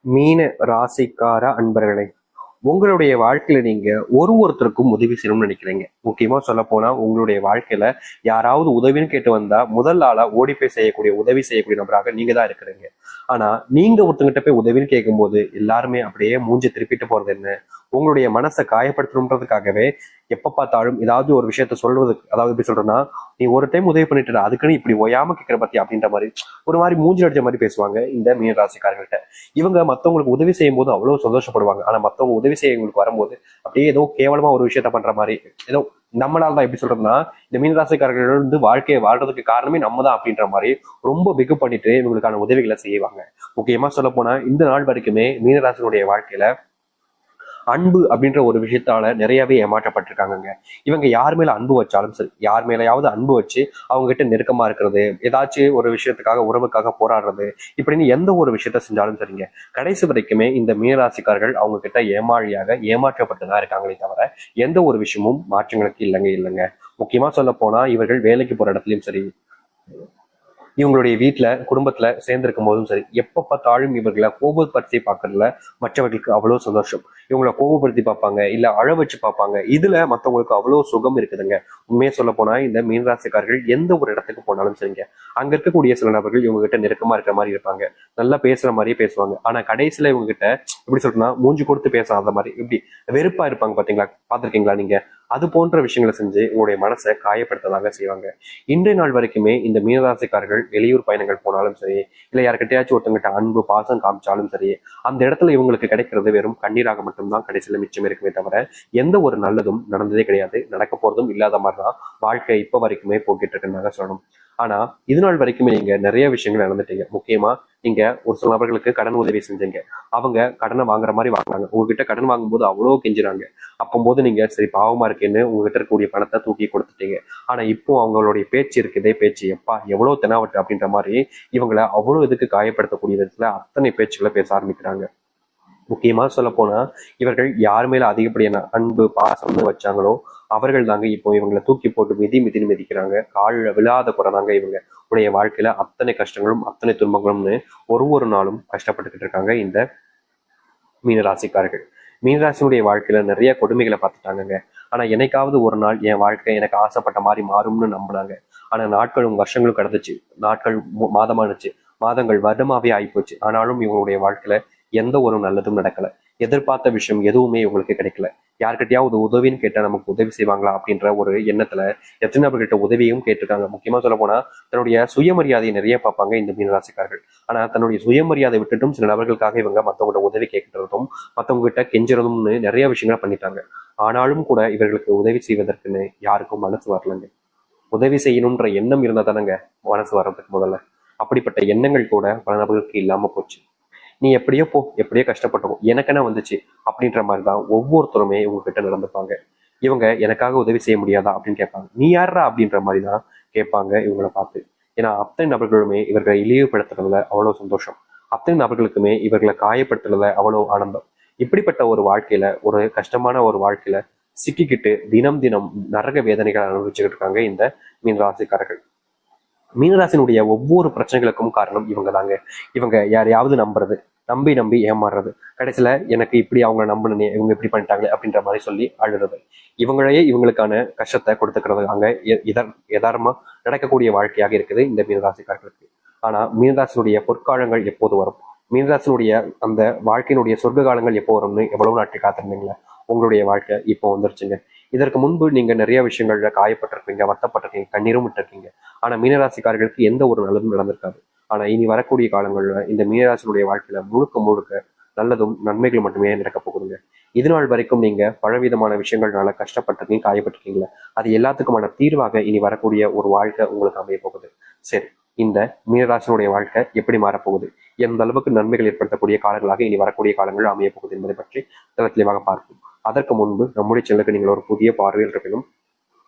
மீன ராசிக்கார அன்பர்களே, உங்களுடைய வாழ்க்கையில நீங்க ஒருத்தருக்கும் உதவி செய்யணும்னு நினைக்கிறீங்க. முக்கியமா சொல்ல போனா உங்களுடைய வாழ்க்கையில யாராவது உதவின்னு கேட்டு வந்தா முதல் ஆளா ஓடி போய் செய்யக்கூடிய உதவி செய்யக்கூடிய நபராக நீங்க தான் இருக்கிறீங்க. ஆனா நீங்க ஒருத்தங்கிட்ட போய் உதவின்னு கேட்கும்போது எல்லாருமே அப்படியே மூஞ்சி திருப்பிட்டு போறது என்ன, உங்களுடைய மனசை காயப்படுத்தணுன்றதுக்காகவே எப்ப பார்த்தாலும் ஏதாவது ஒரு விஷயத்த சொல்றதுக்கு, அதாவது எப்படி சொல்றேன்னா, நீ ஒரு டைம் உதவி பண்ணிட்டு அதுக்குன்னு இப்படி ஒயாம கேட்கிற பத்தி அப்படின்ற மாதிரி ஒரு மாதிரி மூஞ்சி அடிச்ச மாதிரி பேசுவாங்க இந்த மீன ராசிக்காரர்கள்ட்ட. இவங்க மத்தவங்களுக்கு உதவி செய்யும் போது அவ்வளவு சந்தோஷப்படுவாங்க. ஆனா மத்தவங்க உதவி செய்ய இவங்களுக்கு வரும்போது அப்படியே ஏதோ கேவலமா ஒரு விஷயத்த பண்ற மாதிரி, ஏதோ நம்மளால தான் எப்படி சொல்றதுன்னா, இந்த மீனராசிக்காரர்கள் வந்து வாழ்க்கையை வாழ்றதுக்கு காரணமே நம்ம தான் அப்படின்ற மாதிரி ரொம்ப பிகு பண்ணிட்டு இவங்களுக்கான உதவிகளை செய்வாங்க. முக்கியமா சொல்ல போனா இந்த நாள் வரைக்குமே மீனராசினுடைய வாழ்க்கையில அன்பு அப்படின்ற ஒரு விஷயத்தால நிறையவே ஏமாற்றப்பட்டிருக்காங்க. இவங்க யார் மேல அன்பு வச்சாலும் சரி, யார் மேலேயாவது அன்பு வச்சு அவங்க கிட்ட நெருக்கமா இருக்கிறது, ஏதாச்சும் ஒரு விஷயத்துக்காக உறவுக்காக போராடுறது, இப்படின்னு எந்த ஒரு விஷயத்த செஞ்சாலும் சரிங்க, கடைசி வரைக்குமே இந்த மீனராசிக்காரர்கள் அவங்க கிட்ட ஏமாளியாக ஏமாற்றப்பட்டுதான் இருக்காங்களே தவிர எந்த ஒரு விஷயமும் மாற்றங்களுக்கு இல்லைங்க. முக்கியமா சொல்ல போனா இவர்கள் வேலைக்கு போற இடத்துலயும் சரி, இவங்களுடைய வீட்டுல குடும்பத்துல சேர்ந்திருக்கும் போதும் சரி, எப்ப பார்த்தாலும் இவர்களை கோபப்படுத்தி பார்க்கறதுல மற்றவர்களுக்கு அவ்வளவு சந்தோஷம். இவங்களை கோபப்படுத்தி பார்ப்பாங்க, இல்ல அழ வச்சு பார்ப்பாங்க. இதுல மத்தவங்களுக்கு அவ்வளவு சுகம் இருக்குதுங்க. உண்மையை சொல்ல போனா இந்த மீனராசிக்காரர்கள் எந்த ஒரு இடத்துக்கு போனாலும் சரிங்க, அங்க இருக்கக்கூடிய சில நபர்கள் இவங்க கிட்ட நெருக்கமா இருக்கிற மாதிரி இருப்பாங்க, நல்லா பேசுற மாதிரியே பேசுவாங்க. ஆனா கடைசியில இவங்க கிட்ட எப்படி சொல்றேன்னா, மூஞ்சி கொடுத்து பேசாத மாதிரி இப்படி வெறுப்பா இருப்பாங்க. பாத்தீங்களா, பாத்திருக்கீங்களா நீங்க? அது போன்ற விஷயங்களை செஞ்சு உங்களுடைய மனசை காயப்படுத்ததாக செய்வாங்க. இன்றைய நாள் வரைக்குமே இந்த மீனராசிக்காரர்கள் வெளியூர் பயணங்கள் போனாலும் சரி, இல்லை யாருக்கிட்டையாச்சும் ஒருத்தங்கிட்ட அன்பு பாசம் காமிச்சாலும் சரி, அந்த இடத்துல இவங்களுக்கு கிடைக்கிறது வெறும் கண்ணீராக மட்டும்தான் கடைசியில மிச்சம் இருக்குமே தவிர எந்த ஒரு நல்லதும் நடந்ததே கிடையாது. நடக்க போறதும் இல்லாத மாதிரிதான் வாழ்க்கை இப்ப வரைக்குமே போக்கிட்டு இருக்குன்னு சொல்லணும். ஆனா இது நாள் வரைக்குமே நீங்க நிறைய விஷயங்கள் நடந்துட்டீங்க. முக்கியமா நீங்க ஒரு சில நபர்களுக்கு கடன் உதவி செஞ்சீங்க. அவங்க கடனை வாங்குற மாதிரி வாங்குறாங்க. உங்ககிட்ட கடன் வாங்கும்போது அவ்வளோ கெஞ்சுறாங்க. அப்போது நீங்க சரி பாவமா இருக்கேன்னு உங்ககிட்ட இருக்கக்கூடிய பணத்தை தூக்கி கொடுத்துட்டீங்க. ஆனா இப்போ அவங்களுடைய பேச்சு இருக்குதே பேச்சு, எப்பா எவ்வளவு தெனாவட்டு அப்படின்ற மாதிரி இவங்களை அவ்வளவு இதுக்கு காயப்படுத்தக்கூடிய விதத்துல அத்தனை பேச்சுக்களை பேச ஆரம்பிக்கிறாங்க. முக்கியமா சொல்ல போனா இவர்கள் யார் மேல அதிகப்படியான அன்பு பாசம் வச்சாங்களோ அவர்கள் தாங்க இப்போ இவங்களை தூக்கி போட்டு மிதின்னு மிதிக்கிறாங்க. காலில் விழாத குறை தாங்க இவங்க உடைய வாழ்க்கையில அத்தனை கஷ்டங்களும் அத்தனை துன்பங்களும்னு ஒரு நாளும் கஷ்டப்பட்டுக்கிட்டு இருக்காங்க இந்த மீனராசிக்காரர்கள். மீனராசினுடைய வாழ்க்கையில நிறைய கொடுமைகளை பார்த்துட்டாங்க. ஆனா என்னைக்காவது ஒரு நாள் என் வாழ்க்கை எனக்கு ஆசைப்பட்ட மாதிரி மாறும்னு நம்பினாங்க. ஆனா நாட்களும் வருஷங்களும் கடந்துச்சு, நாட்கள் மாதமானுச்சு, மாதங்கள் வருடமாவே ஆயிப்போச்சு. ஆனாலும் இவங்களுடைய வாழ்க்கையில எந்த ஒரு நல்லதும் நடக்கல. எதிர்பார்த்த விஷயம் எதுவுமே இவங்களுக்கு கிடைக்கல. யார்கிட்டயாவது உதவின்னு கேட்டா நமக்கு உதவி செய்வாங்களா அப்படின்ற ஒரு எண்ணத்துல எத்தனை நபர்கிட்ட உதவியும் கேட்டிருக்காங்க. முக்கியமா சொல்ல போனா தன்னுடைய சுயமரியாதையை நிறைய பார்ப்பாங்க இந்த மீனராசிக்காரர்கள். ஆனா தன்னுடைய சுயமரியாதை விட்டுட்டும் சில நபர்களுக்காக இவங்க மற்றவங்கள்ட்ட உதவி கேட்கறதும் மற்றவங்க கிட்ட கெஞ்சுறதும்னு நிறைய விஷயங்களை பண்ணிட்டாங்க. ஆனாலும் கூட இவர்களுக்கு உதவி செய்வதற்குன்னு யாருக்கும் மனசு வரலங்க. உதவி செய்யணும்ன்ற எண்ணம் இருந்தா தானங்க மனசு வர்றதுக்கு முதல்ல. அப்படிப்பட்ட எண்ணங்கள் கூட பல நபர்களுக்கு இல்லாம போச்சு. நீ எப்படியோ போ, எப்படியோ கஷ்டப்பட்டோம், எனக்கு என்ன வந்துச்சு அப்படின்ற மாதிரிதான் ஒவ்வொருத்தருமே உங்ககிட்ட நடந்துப்பாங்க. இவங்க எனக்காக உதவி செய்ய முடியாதா அப்படின்னு கேட்பாங்க. நீ யாரா அப்படின்ற மாதிரிதான் கேட்பாங்க இவங்களை பார்த்து. ஏன்னா அத்தனை நபர்களுமே இவர்களை இழிவுபடுத்துறதுல அவ்வளவு சந்தோஷம், அத்தனை நபர்களுக்குமே இவர்களை காயப்படுத்துறதுல அவ்வளவு ஆனந்தம். இப்படிப்பட்ட ஒரு வாழ்க்கையில, ஒரு கஷ்டமான ஒரு வாழ்க்கையில சிக்கிக்கிட்டு தினம் தினம் நரக வேதனைகளை அனுபவிச்சுக்கிட்டு இருக்காங்க இந்த மீனராசிக்காரர்கள். மீனராசினுடைய ஒவ்வொரு பிரச்சனைகளுக்கும் காரணம் இவங்க தாங்க. இவங்க யாரையாவது நம்புறது, நம்பி நம்பி ஏமாறுறது, கடைசியில எனக்கு இப்படி அவங்க நம்பணுனே இவங்க இப்படி பண்ணிட்டாங்களே அப்படின்ற மாதிரி சொல்லி அழுறது, இவங்களையே இவங்களுக்கான கஷ்டத்தை கொடுத்துக்கிறது அங்க யதார்த்தமா நடக்கக்கூடிய வாழ்க்கையாக இருக்குது இந்த மீனராசிக்காரர்களுக்கு. ஆனா மீனராசினுடைய பொற்காலங்கள் எப்போது வரும், மீனராசினுடைய அந்த வாழ்க்கையினுடைய சொர்க்க காலங்கள் எப்போ வரும்னு எவ்வளவு நாட்கள் காத்திருந்தீங்களா? உங்களுடைய வாழ்க்கை இப்போ வந்துருச்சுங்க. இதற்கு முன்பு நீங்க நிறைய விஷயங்கள்ல காயப்பட்டிருப்பீங்க, வருத்தப்பட்டிருக்கீங்க, கண்ணீரும் விட்டுருக்கீங்க. ஆனா மீனராசிக்காரர்களுக்கு எந்த ஒரு நல்லதும் நடந்திருக்காது. ஆனா இனி வரக்கூடிய காலங்கள்ல இந்த மீனராசினுடைய வாழ்க்கையில முழுக்க முழுக்க நல்லதும் நன்மைகள் மட்டுமே நடக்க போகுதுங்க. இது நாள் வரைக்கும் நீங்க பலவிதமான விஷயங்கள்னால கஷ்டப்பட்டிருக்கீங்க, காயப்பட்டிருக்கீங்களா, அது எல்லாத்துக்குமான தீர்வாக இனி வரக்கூடிய ஒரு வாழ்க்கை உங்களுக்கு அமைய போகுது. சரி, இந்த மீனராசினுடைய வாழ்க்கை எப்படி மாறப்போகுது, எந்த அளவுக்கு நன்மைகள் ஏற்படுத்தக்கூடிய காலங்களாக இனி வரக்கூடிய காலங்கள் அமைய போகுது என்பதை பற்றி தெளிவாக பார்ப்போம். அதற்கு முன்பு நம்முடைய சேனலுக்கு நீங்கள் ஒரு புதிய பார்வையில் இருப்பினும்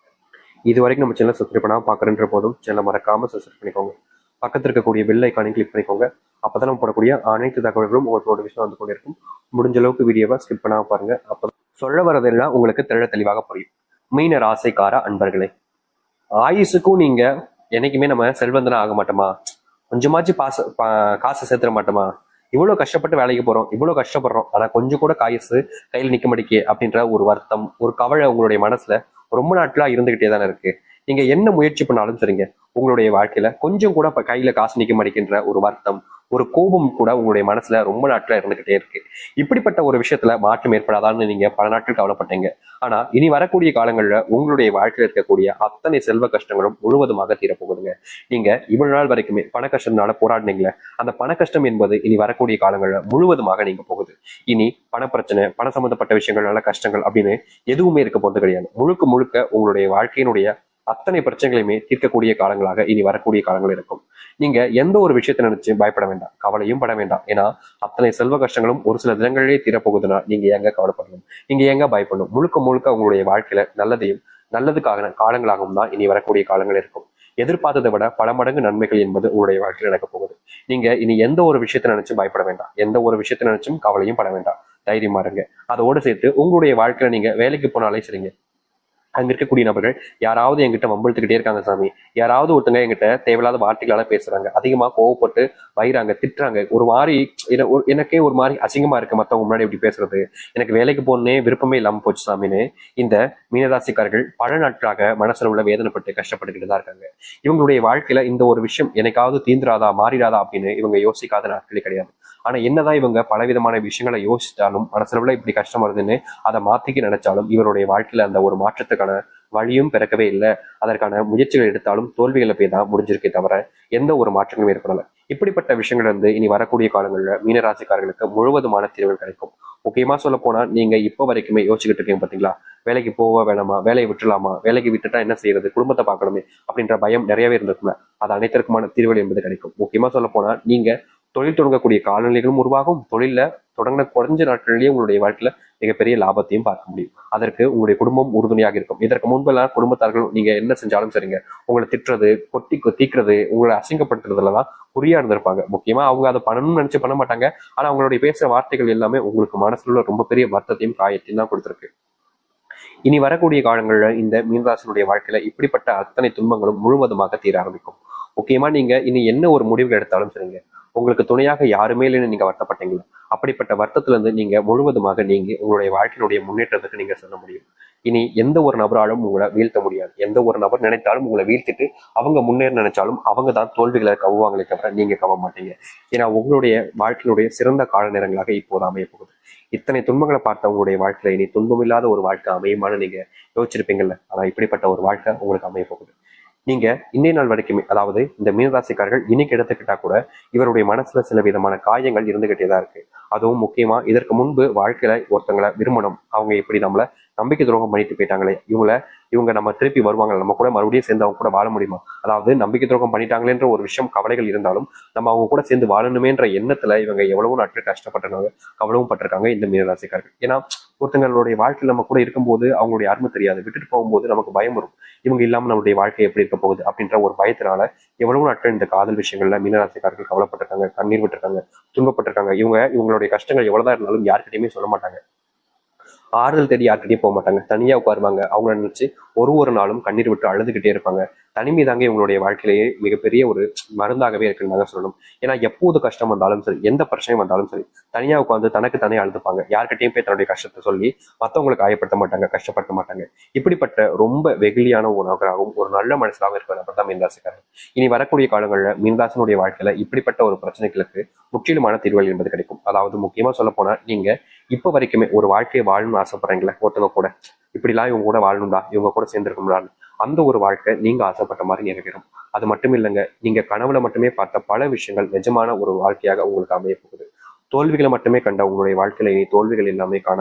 இது வரைக்கும் நம்ம சேனல் சப்ஸ்கிரைப் பண்ணாம பார்க்குறன்ற போதும் சேனலை மறக்காம சப்ஸ்கிரைப் பண்ணிக்கோங்க. பக்கத்தில் இருக்கக்கூடிய பெல் ஐக்கானை கிளிக் பண்ணிக்கோங்க. அப்பதான் நம்ம போடக்கூடிய அனைத்து தகவல்களும் உங்களுக்கு நோட்டிஃபிகேஷன் வந்து கொண்டிருக்கும். முடிஞ்ச அளவுக்கு வீடியோவை ஸ்கிப் பண்ணாம பாருங்க. அப்போ சொல்ல வரதெல்லாம் உங்களுக்கு தெளிவாக புரியும். மீன ராசிக்கார அன்பர்களே, ஆயுசுக்கும் நீங்க என்னைக்குமே நம்ம செல்வந்தனா ஆக மாட்டோமா? கொஞ்சமாச்சு காசை சேர்த்துட மாட்டோமா? இவ்வளவு கஷ்டப்பட்டு வேலைக்கு போறோம், இவ்வளவு கஷ்டப்படுறோம், ஆனா கொஞ்சம் கூட காசு கையில் நிக்க மாட்டேக்கே அப்படின்ற ஒரு வருத்தம், ஒரு கவலை உங்களுடைய மனசுல ரொம்ப நாட்களா இருந்துகிட்டே தானே இருக்கு. நீங்க என்ன முயற்சி பண்ணாலும் சரிங்க, உங்களுடைய வாழ்க்கையில கொஞ்சம் கூட இப்ப கையில காசு நிக்க மாட்டேங்கின்ற ஒரு வருத்தம், ஒரு கோபம் கூட உங்களுடைய மனசுல ரொம்ப நாட்களா இருந்துகிட்டே இருக்கு. இப்படிப்பட்ட ஒரு விஷயத்துல மாற்றம் ஏற்படாதான்னு நீங்க பல நாட்கள் கவலைப்பட்டீங்க. ஆனா இனி வரக்கூடிய காலங்கள்ல உங்களுடைய வாழ்க்கையில இருக்கக்கூடிய அத்தனை செல்வ கஷ்டங்களும் முழுவதுமாக தீரப்போகுதுங்க. நீங்க இவ்வளவு நாள் வரைக்குமே பண கஷ்டத்தினால போராடினீங்களே, அந்த பண கஷ்டம் என்பது இனி வரக்கூடிய காலங்கள்ல முழுவதுமாக நீங்க போகுது. இனி பணப்பிரச்சனை, பண சம்பந்தப்பட்ட விஷயங்கள்னால கஷ்டங்கள் அப்படின்னு எதுவுமே இருக்க போறது கிடையாது. முழுக்க முழுக்க உங்களுடைய வாழ்க்கையினுடைய அத்தனை பிரச்சனைகளையுமே தீர்க்கக்கூடிய காலங்களாக இனி வரக்கூடிய காலங்கள் இருக்கும். நீங்க எந்த ஒரு விஷயத்தை நினைச்சு பயப்பட வேண்டாம், கவலையும் பட வேண்டாம். ஏன்னா அத்தனை செல்வ கஷ்டங்களும் ஒரு சில தினங்களிலே தீரப்போகுதுன்னா நீங்க ஏங்க கவலைப்படணும், நீங்க ஏங்க பயப்படணும். முழுக்க முழுக்க உங்களுடைய வாழ்க்கையில நல்லதையும் நல்லதுக்காக காலங்களாகவும் தான் இனி வரக்கூடிய காலங்கள் இருக்கும். எதிர்பார்த்ததை விட பல மடங்கு நன்மைகள் என்பது உங்களுடைய வாழ்க்கையில் நடக்க போகுது. நீங்க இனி எந்த ஒரு விஷயத்தை நினைச்சும் பயப்பட வேண்டாம், எந்த ஒரு விஷயத்தை நினைச்சும் கவலையும் பட வேண்டாம். தைரியமா இருங்க. அதோடு சேர்த்து உங்களுடைய வாழ்க்கையில நீங்க வேலைக்கு போனாலே சரிங்க, அங்க இருக்கக்கூடிய நபர்கள் யாராவது என்கிட்ட வம்பிழுத்துக்கிட்டே இருக்காங்க சாமி, யாராவது ஒருத்தங்க என்கிட்ட தேவையில்லாத வார்த்தைகளால பேசுறாங்க, அதிகமா கோவப்பட்டு வைறாங்க, திட்டுறாங்க, ஒரு மாதிரி எனக்கே ஒரு மாதிரி அசிங்கமா இருக்கு மத்தவங்க முன்னாடி இப்படி பேசுறது, எனக்கு வேலைக்கு போனே விருப்பமே இல்லாம போச்சு சாமின்னு இந்த மீனராசிக்காரர்கள் பல நாட்களாக மனசுல உள்ள வேதனைப்பட்டு கஷ்டப்பட்டுக்கிட்டு தான் இருக்காங்க. இவங்களுடைய வாழ்க்கையில இந்த ஒரு விஷயம் எனக்காவது தீந்துராதா மாறிடாதா அப்படின்னு இவங்க யோசிக்காத நாட்களே கிடையாது. ஆனா என்னதான் இவங்க பலவிதமான விஷயங்களை யோசிச்சாலும் மனசுல உள்ள இப்படி கஷ்டம் வருதுன்னு அதை மாத்திக்க நினைச்சாலும் இவருடைய வாழ்க்கையில அந்த ஒரு மாற்றத்துக்கான வழியும் பிறக்கவே இல்லை. அதற்கான முயற்சிகள் எடுத்தாலும் தோல்விகளை போய் தான் முடிஞ்சிருக்கே தவிர எந்த ஒரு மாற்றங்களும் ஏற்படல. இப்படிப்பட்ட விஷயங்கள் இனி வரக்கூடிய காலங்களில் மீனராசிக்காரர்களுக்கு முழுவதுமான தீர்வுகள் கிடைக்கும். முக்கியமா சொல்ல போனா நீங்க இப்ப வரைக்குமே யோசிச்சுக்கிட்டு இருக்கீங்க பாத்தீங்களா, வேலைக்கு போக வேணாமா, வேலையை விட்டுலாமா, வேலைக்கு விட்டுட்டா என்ன செய்யறது, குடும்பத்தை பார்க்கணுமே அப்படின்ற பயம் நிறையவே இருந்திருக்குல்ல, அது அனைத்திற்குமான தீர்வுகள் என்பது கிடைக்கும். முக்கியமா சொல்ல போனா நீங்க தொழில் தொடங்கக்கூடிய காலநிலைகளும் உருவாகும். தொழில தொடங்கின குறைஞ்ச நாட்களிலேயே உங்களுடைய வாழ்க்கையில மிகப்பெரிய லாபத்தையும் பார்க்க முடியும். அதற்கு உங்களுடைய குடும்பம் உறுதுணையாக இருக்கும். இதற்கு முன்பெல்லாம் குடும்பத்தார்கள் நீங்க என்ன செஞ்சாலும் சரிங்க, உங்களை திட்டுறது, தீக்கிறது, உங்களை அசிங்கப்படுத்துறதுலதான் குறியா இருந்திருப்பாங்க. முக்கியமா அவங்க அதை பண்ணணும்னு நினைச்சு பண்ண மாட்டாங்க. ஆனா அவங்களுடைய பேசுற வார்த்தைகள் எல்லாமே உங்களுக்கு மனசுல ரொம்ப பெரிய வருத்தத்தையும் காயத்தையும் தான் கொடுத்திருக்கு. இனி வரக்கூடிய காலங்கள்ல இந்த மீனராசினுடைய வாழ்க்கையில இப்படிப்பட்ட அத்தனை துன்பங்களும் முழுவதுமாக தீர ஆரம்பிக்கும். முக்கியமா நீங்க இனி என்ன ஒரு முடிவுகள் எடுத்தாலும் சரிங்க, உங்களுக்கு துணையாக யாருமே இல்லைன்னு நீங்க வருத்தப்பட்டீங்களா, அப்படிப்பட்ட வருத்தத்துல இருந்து நீங்க முழுவதுமாக நீங்க உங்களுடைய வாழ்க்கையினுடைய முன்னேற்றத்துக்கு நீங்க சொல்ல முடியும். இனி எந்த ஒரு நபராலும் உங்களை வீழ்த்த முடியாது. எந்த ஒரு நபர் நினைத்தாலும் உங்களை வீழ்த்திட்டு அவங்க முன்னேற நினைச்சாலும் அவங்க தான் தோல்விகளை கவுவாங்களே தவிர நீங்க கவ மாட்டீங்க. ஏன்னா உங்களுடைய வாழ்க்கையினுடைய சிறந்த கால நேரங்களாக இப்போது அமைய போகுது. இத்தனை துன்பங்களை பார்த்த உங்களுடைய வாழ்க்கையில இனி துன்பமில்லாத ஒரு வாழ்க்கை அமையுமான்னு நீங்க யோசிச்சிருப்பீங்கல்ல, ஆனா இப்படிப்பட்ட ஒரு வாழ்க்கை உங்களுக்கு அமைய போகுது. நீங்க இன்னைய நாள் வரைக்குமே, அதாவது இந்த மீனராசிக்காரர்கள் இன்னைக்கு எடுத்துக்கிட்டா கூட இவருடைய மனசுல சில விதமான காயங்கள் இருந்துகிட்டே தான் இருக்கு. அதுவும் முக்கியமா இதற்கு முன்பு வாழ்க்கையில ஒருத்தங்களை விரும்பணும், அவங்க எப்படி நம்மள நம்பிக்கை துரோகம் பண்ணிட்டு போயிட்டாங்களே, இவங்க நம்ம திருப்பி வருவாங்க, நம்ம கூட மறுபடியும் சேர்ந்து அவங்க கூட வாழ முடியுமா, அதாவது நம்பிக்கை துரோகம் பண்ணிட்டாங்களேன்ற ஒரு விஷயம் கவலைகள் இருந்தாலும் நம்ம அவங்க கூட சேர்ந்து வாழணுமேன்ற எண்ணத்துல இவங்க எவ்வளவு நாட்கள் கஷ்டப்பட்டிருக்காங்க, கவலவும் பட்டிருக்காங்க இந்த மீனராசிக்காரர்கள். ஏன்னா ஒருத்தங்களுடைய வாழ்க்கையில் நம்ம கூட இருக்கும்போது அவங்களுடைய அருமை தெரியாது, விட்டுட்டு போகும்போது நமக்கு பயம் வரும், இவங்க இல்லாம நம்மளுடைய வாழ்க்கை எப்படி இருக்க போகுது அப்படின்ற ஒரு பயத்தினால எவ்வளவு நாட்கள் இந்த காதல் விஷயங்கள்ல மீனராசிக்காரர்கள் கவலைப்பட்டிருக்காங்க, கண்ணீர் விட்டுருக்காங்க, துன்பப்பட்டிருக்காங்க. இவங்களுடைய கஷ்டங்கள் எவ்வளவுதான் இருந்தாலும் யார்கிட்டயுமே சொல்ல மாட்டாங்க, ஆறுதல் தேடி யார்கிட்டயும் போக மாட்டாங்க, தனியா உட்காருவாங்க. அவங்கள நினைச்சு ஒரு நாளும் கண்ணீர் விட்டு அழுதுகிட்டே இருப்பாங்க. தனிமை தாங்க இவங்களுடைய வாழ்க்கையிலேயே மிகப்பெரிய ஒரு மருந்தாகவே இருக்குன்னு தாங்க சொல்லணும். ஏன்னா எப்போது கஷ்டம் வந்தாலும் சரி, எந்த பிரச்சனையும் வந்தாலும் சரி, தனியா உட்காந்து தனக்கு தானே அழுதுப்பாங்க. யார்கிட்டயும் போய் தன்னுடைய கஷ்டத்தை சொல்லி மற்றவங்களுக்கு காயப்படுத்த மாட்டாங்க, கஷ்டப்படுத்த மாட்டாங்க. இப்படிப்பட்ட ரொம்ப வெகுளியான ஒரு நபராகவும் ஒரு நல்ல மனசாகவும் இருக்கிற நபர் தான் மீன்ராசிக்காரர். இனி வரக்கூடிய காலங்களில் மீன்ராசினுடைய வாழ்க்கையில இப்படிப்பட்ட ஒரு பிரச்சனைகளுக்கு முற்றிலுமான தீர்வுகள் என்பது கிடைக்கும். அதாவது முக்கியமா சொல்ல போனா நீங்க இப்ப வரைக்குமே ஒரு வாழ்க்கையை வாழணும்னு ஆசைப்படுறீங்களா, ஒருத்தவங்க கூட இப்படிலாம் இவங்க கூட வாழணும்டா, இவங்க கூட சேர்ந்துருக்கணும்டான்னு, அந்த ஒரு வாழ்க்கை நீங்க ஆசைப்பட்ட மாதிரி நிறைவேறும். அது மட்டும் இல்லைங்க, நீங்க கனவுல மட்டுமே பார்த்த பல விஷயங்கள் நிஜமான ஒரு வாழ்க்கையாக உங்களுக்கு அமைய போகுது. தோல்விகளை மட்டுமே கண்ட உங்களுடைய வாழ்க்கையில இனி தோல்விகள் எல்லாமே காண